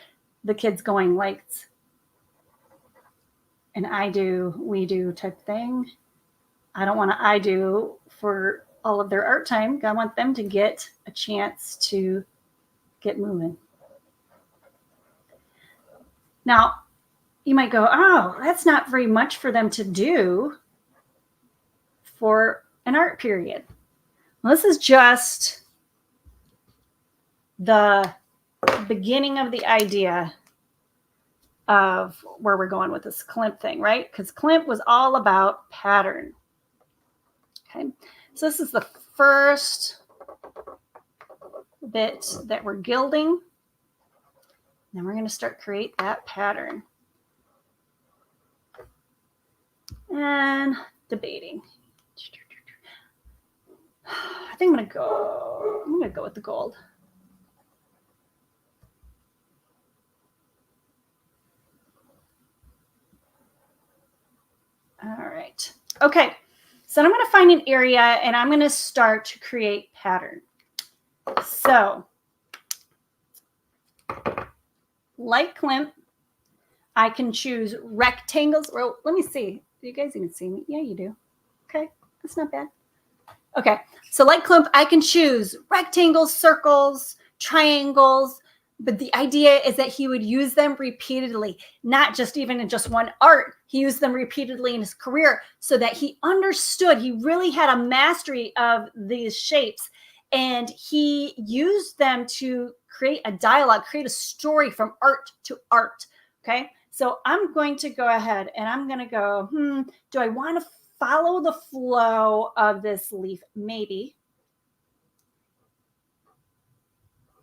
the kids going like an we do type thing. I don't want to I do for all of their art time. I want them to get a chance to get moving. Now, you might go, oh, that's not very much for them to do for an art period. Well, this is just the beginning of the idea of where we're going with this Klimt thing, right? Because Klimt was all about pattern. Okay, so this is the first bit that we're gilding. Then we're going to start create that pattern. And debating. I think I'm going to go with the gold. All right. Okay. So I'm going to find an area and I'm going to start to create pattern. So like Klimt, I can choose rectangles. Well, let me see. Do you guys even see me? Yeah, you do. Okay. That's not bad. Okay. So like Klimt, I can choose rectangles, circles, triangles. But the idea is that he would use them repeatedly, not just even in just one art. He used them repeatedly in his career so that he understood, he really had a mastery of these shapes. And he used them to create a dialogue, create a story from art to art. Okay. So I'm going to go ahead and I'm going to go, do I want to follow the flow of this leaf? Maybe.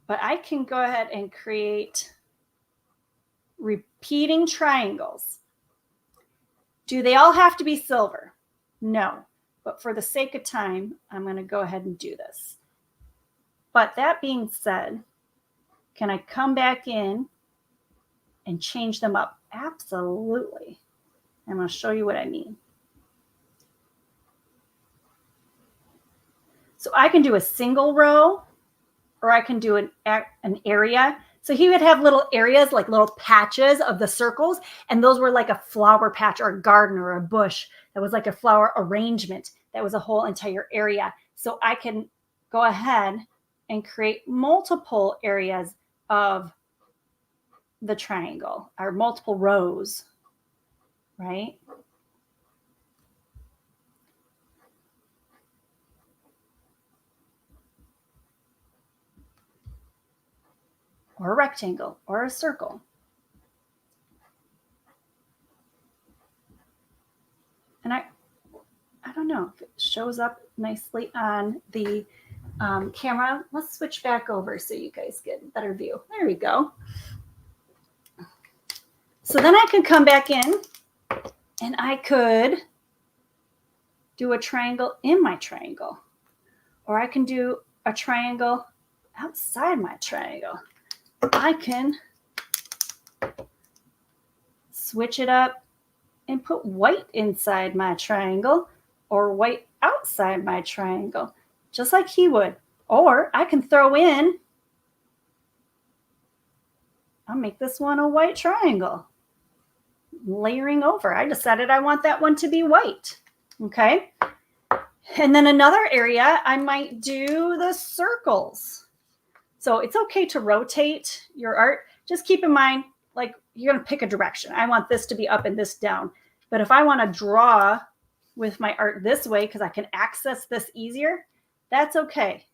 But I can go ahead and create repeating triangles. Do they all have to be silver? No. But for the sake of time, I'm going to go ahead and do this. But that being said, can I come back in and change them up? Absolutely. I'm going to show you what I mean. So I can do a single row, or I can do an area. So he would have little areas, like little patches of the circles. And those were like a flower patch or a garden or a bush. That was like a flower arrangement. That was a whole entire area. So I can go ahead and create multiple areas of the triangle, or multiple rows, right? Or a rectangle, or a circle. And I don't know if it shows up nicely on the camera. Let's switch back over so you guys get a better view. There we go. So then I could come back in and I could do a triangle in my triangle. Or I can do a triangle outside my triangle. I can switch it up and put white inside my triangle or white outside my triangle, just like he would. Or I can throw in, I'll make this one a white triangle, layering over. I decided I want that one to be white. Okay. And then another area, I might do the circles. So it's okay to rotate your art. Just keep in mind, like, you're going to pick a direction. I want this to be up and this down. But if I want to draw with my art this way because I can access this easier, that's okay.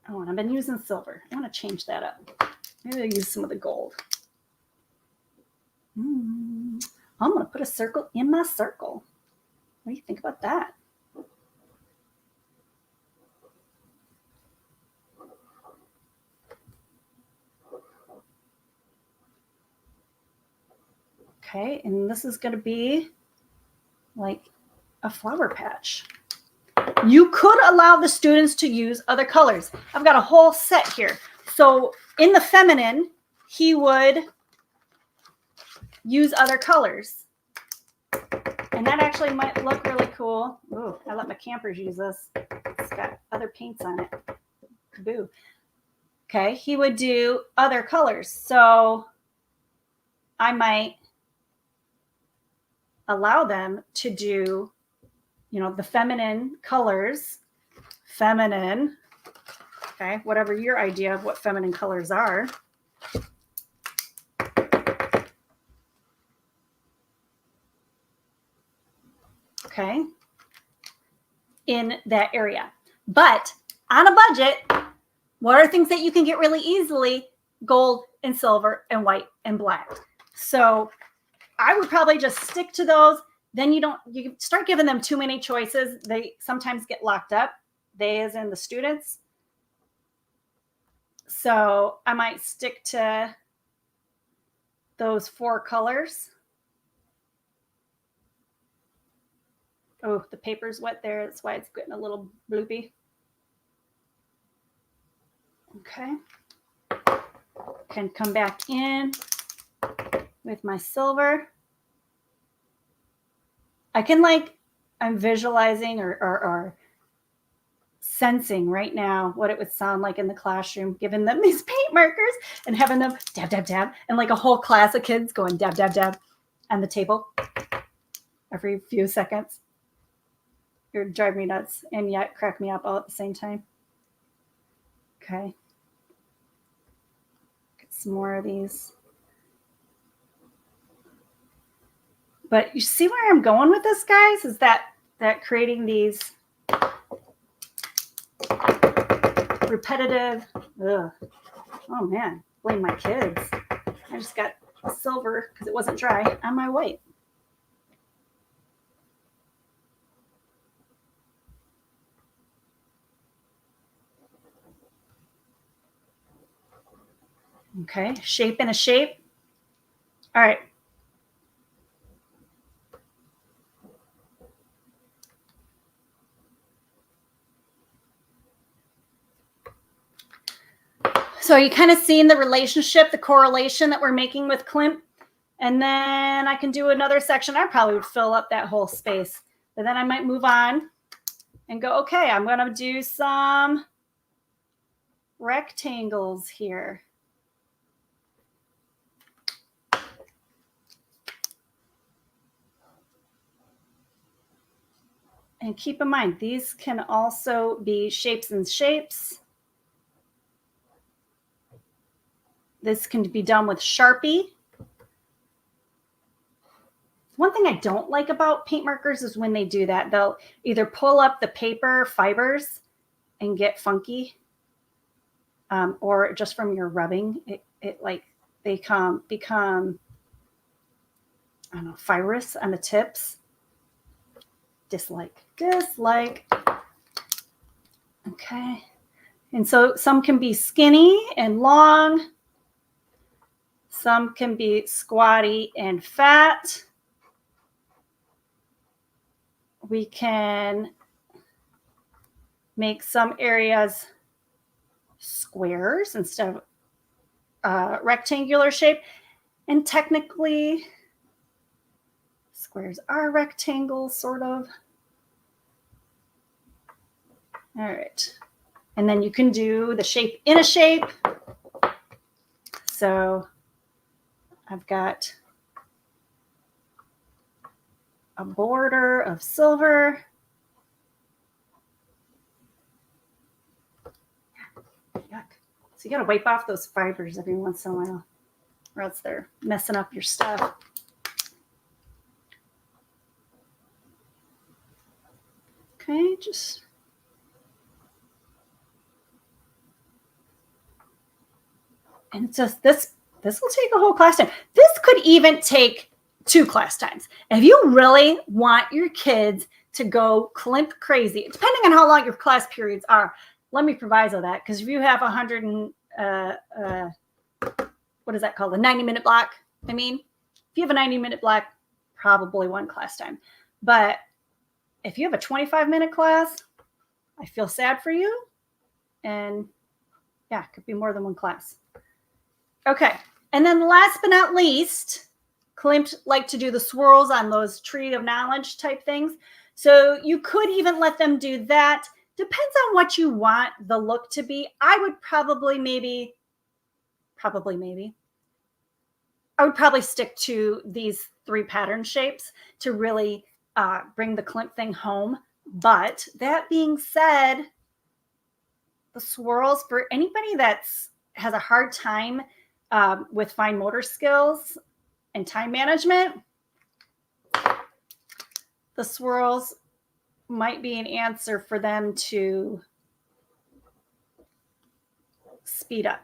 Oh, and I've been using silver. I want to change that up. Maybe I'll use some of the gold. I'm going to put a circle in my circle. What do you think about that? Okay, and this is going to be like a flower patch. You could allow the students to use other colors. I've got a whole set here. So in the feminine, he would use other colors. And that actually might look really cool. Ooh, I let my campers use this. It's got other paints on it. Kaboo. Okay, he would do other colors. So I might allow them to do, you know, the feminine colors. Feminine. Okay, whatever your idea of what feminine colors are. Okay, in that area. But on a budget, what are things that you can get really easily? Gold and silver and white and black. So I would probably just stick to those. Then you start giving them too many choices. They sometimes get locked up. They as in the students. So I might stick to those 4 colors. Oh, the paper's wet there. That's why it's getting a little bloopy. Okay. Can come back in with my silver. I can I'm visualizing or sensing right now what it would sound like in the classroom, giving them these paint markers and having them dab, dab, dab, and like a whole class of kids going dab, dab, dab on the table every few seconds. It would drive me nuts and yet crack me up all at the same time. Okay. Get some more of these. But you see where I'm going with this, guys, is that creating these repetitive, oh man, blame my kids. I just got silver because it wasn't dry on my white. Okay, shape in a shape. All right. So you kind of seeing the relationship, the correlation that we're making with Klimt. And then I can do another section. I probably would fill up that whole space. But then I might move on and go, okay, I'm going to do some rectangles here. And keep in mind, these can also be shapes and shapes. This can be done with Sharpie. One thing I don't like about paint markers is when they do that, they'll either pull up the paper fibers and get funky, or just from your rubbing, it like they become, I don't know, fibrous on the tips. Dislike. Okay. And so some can be skinny and long. Some can be squatty and fat. We can make some areas squares instead of rectangular shape. And technically, squares are rectangles, sort of. All right. And then you can do the shape in a shape. So I've got a border of silver. Yuck. So you got to wipe off those fibers every once in a while, or else they're messing up your stuff. Okay, and it's just this will take a whole class time. This could even take 2 class times. If you really want your kids to go Klimt crazy, depending on how long your class periods are, let me proviso that, because if you have 100 and what is that called? A 90-minute block. I mean, if you have a 90-minute block, probably 1 class time. But if you have a 25-minute class, I feel sad for you. And yeah, it could be more than 1 class. Okay. And then last but not least, Klimt like to do the swirls on those tree of knowledge type things. So you could even let them do that. Depends on what you want the look to be. I would probably I would probably stick to these 3 pattern shapes to really bring the Klimt thing home. But that being said, the swirls, for anybody has a hard time with fine motor skills and time management, the swirls might be an answer for them to speed up.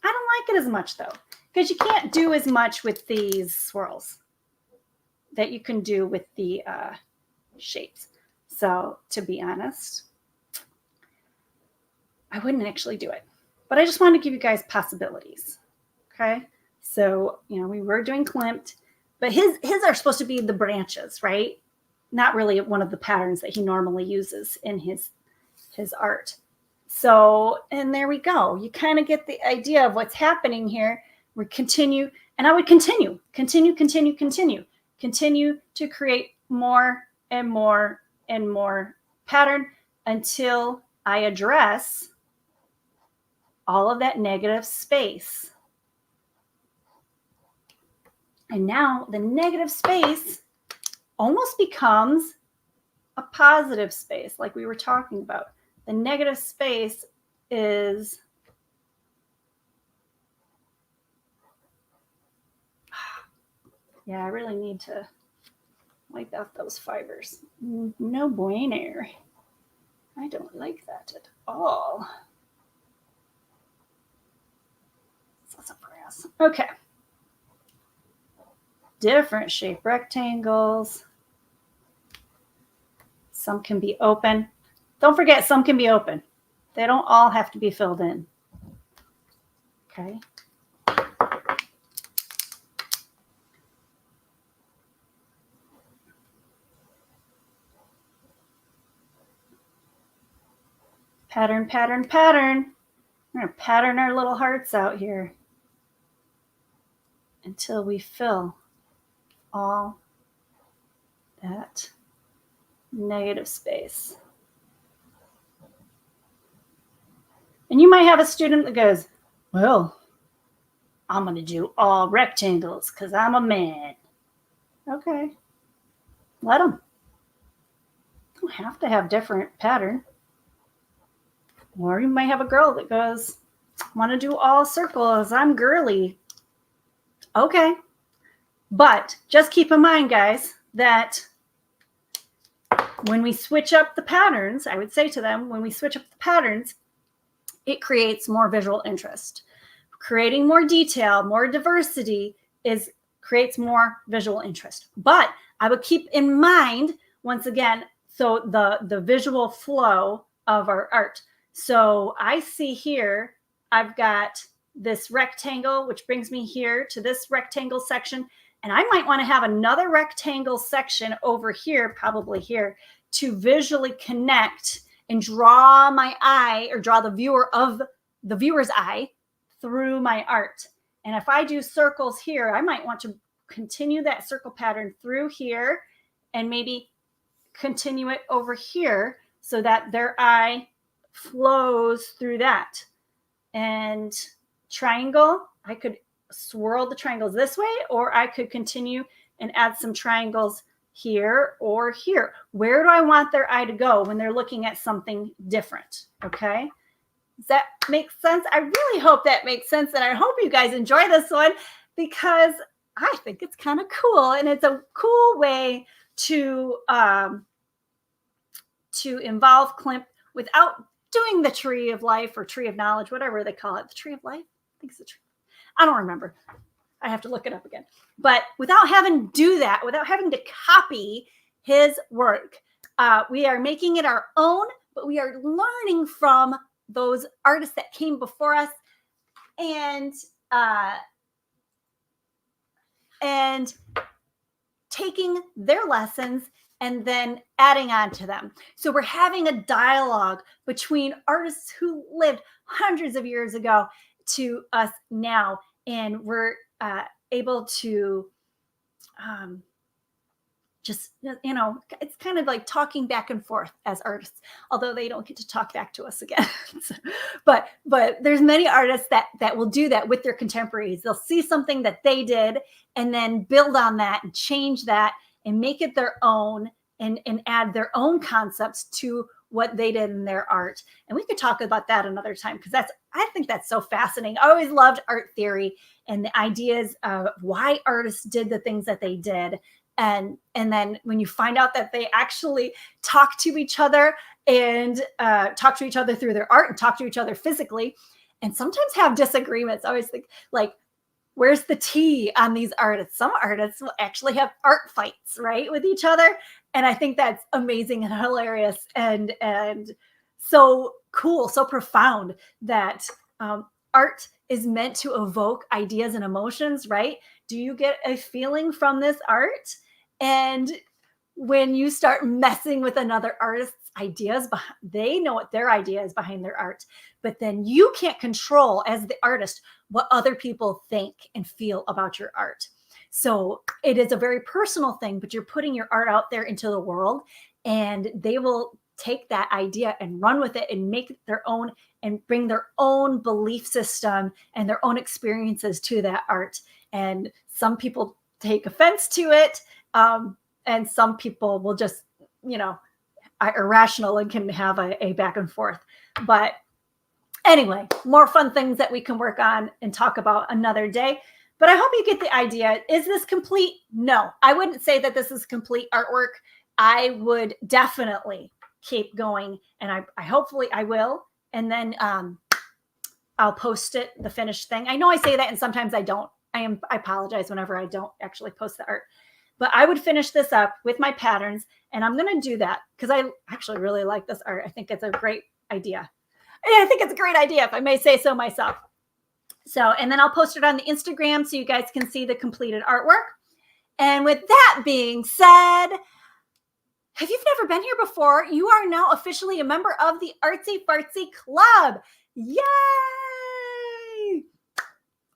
I don't like it as much though, because you can't do as much with these swirls that you can do with the shapes. So to be honest, I wouldn't actually do it, but I just wanted to give you guys possibilities. Okay. So, we were doing Klimt, but his are supposed to be the branches, right? Not really one of the patterns that he normally uses in his art. So, and there we go. You kind of get the idea of what's happening here. We continue, and I would continue to create more and more and more pattern until I address all of that negative space. And now the negative space almost becomes a positive space, like we were talking about. The negative space is yeah, I really need to wipe out those fibers. No bueno. I don't like that at all. Sassafras. Okay. Different shape rectangles. Some can be open. Don't forget, some can be open. They don't all have to be filled in. Okay. Pattern, pattern, pattern. We're going to pattern our little hearts out here until we fill all that negative space. And you might have a student that goes, well, I'm going to do all rectangles because I'm a man. Okay. Let them. You don't have to have different pattern. Or you might have a girl that goes, I want to do all circles. I'm girly. Okay. But just keep in mind, guys, that when we switch up the patterns, I would say to them, when we switch up the patterns, it creates more visual interest. Creating more detail, more diversity creates more visual interest. But I would keep in mind, once again, so the visual flow of our art. So I see here, I've got this rectangle, which brings me here to this rectangle section. And I might want to have another rectangle section over here, probably here, to visually connect and draw my eye, or draw the viewer's eye through my art. And if I do circles here, I might want to continue that circle pattern through here and maybe continue it over here so that their eye flows through that. And triangle, I could swirl the triangles this way, or I could continue and add some triangles here or here. Where do I want their eye to go when they're looking at something different? Okay. Does that make sense? I really hope that makes sense. And I hope you guys enjoy this one, because I think it's kind of cool, and it's a cool way to involve Klimt without doing the tree of life or tree of knowledge, whatever they call it. The tree of life? I think it's the tree. I don't remember. I have to look it up again. But without having to do that, without having to copy his work, we are making it our own, but we are learning from those artists that came before us, and taking their lessons and then adding on to them. So we're having a dialogue between artists who lived hundreds of years ago to us now, and we're able to just, it's kind of like talking back and forth as artists, although they don't get to talk back to us again. but there's many artists that will do that with their contemporaries. They'll see something that they did and then build on that and change that and make it their own, and add their own concepts to what they did in their art. And we could talk about that another time, because I think that's so fascinating. I always loved art theory and the ideas of why artists did the things that they did. And then when you find out that they actually talk to each other and talk to each other through their art and talk to each other physically, and sometimes have disagreements. I always think, like, where's the tea on these artists? Some artists will actually have art fights, right, with each other. And I think that's amazing and hilarious and so cool, so profound that art is meant to evoke ideas and emotions, right? Do you get a feeling from this art? And when you start messing with another artist's ideas, they know what their idea is behind their art, but then you can't control, as the artist, what other people think and feel about your art. So it is a very personal thing, but you're putting your art out there into the world, and they will take that idea and run with it and make it their own and bring their own belief system and their own experiences to that art. And some people take offense to it. And some people will just, are irrational and can have a back and forth. But anyway, more fun things that we can work on and talk about another day. But I hope you get the idea. Is this complete? No, I wouldn't say that this is complete artwork. I would definitely keep going, and I hopefully I will. And then I'll post it, the finished thing. I know I say that, and sometimes I don't. I apologize whenever I don't actually post the art. But I would finish this up with my patterns, and I'm going to do that because I actually really like this art. I think it's a great idea. I think it's a great idea, if I may say so myself. So, and then I'll post it on the Instagram so you guys can see the completed artwork. And with that being said, if you've never been here before, you are now officially a member of the Artsy Fartsy Club. Yay!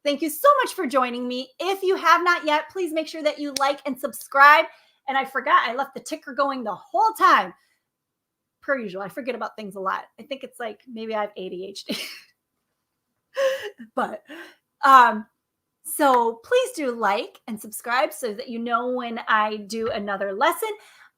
Thank you so much for joining me. If you have not yet, please make sure that you like and subscribe. And I forgot, I left the ticker going the whole time. Per usual, I forget about things a lot. I think it's like maybe I have ADHD. But so please do like and subscribe so that you know when I do another lesson.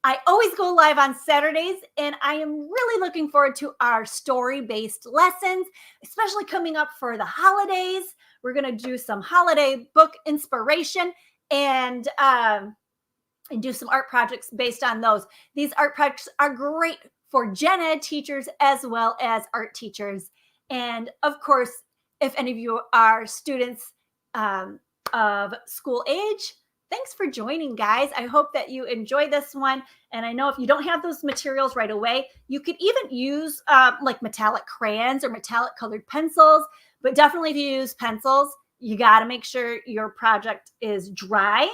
I always go live on Saturdays, and I am really looking forward to our story-based lessons, especially coming up for the holidays. We're going to do some holiday book inspiration and do some art projects based on those. These art projects are great for gen ed teachers as well as art teachers. And of course, if any of you are students of school age, thanks for joining, guys. I hope that you enjoy this one. And I know if you don't have those materials right away, you could even use like metallic crayons or metallic colored pencils. But definitely if you use pencils, you got to make sure your project is dry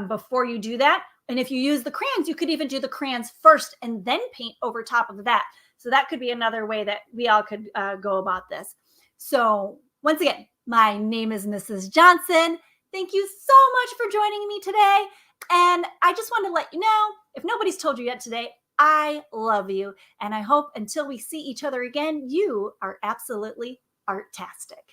before you do that. And if you use the crayons, you could even do the crayons first and then paint over top of that. So that could be another way that we all could go about this. So once again, my name is Mrs. Johnson. Thank you so much for joining me today. And I just want to let you know, if nobody's told you yet today, I love you. And I hope until we see each other again, you are absolutely art-tastic.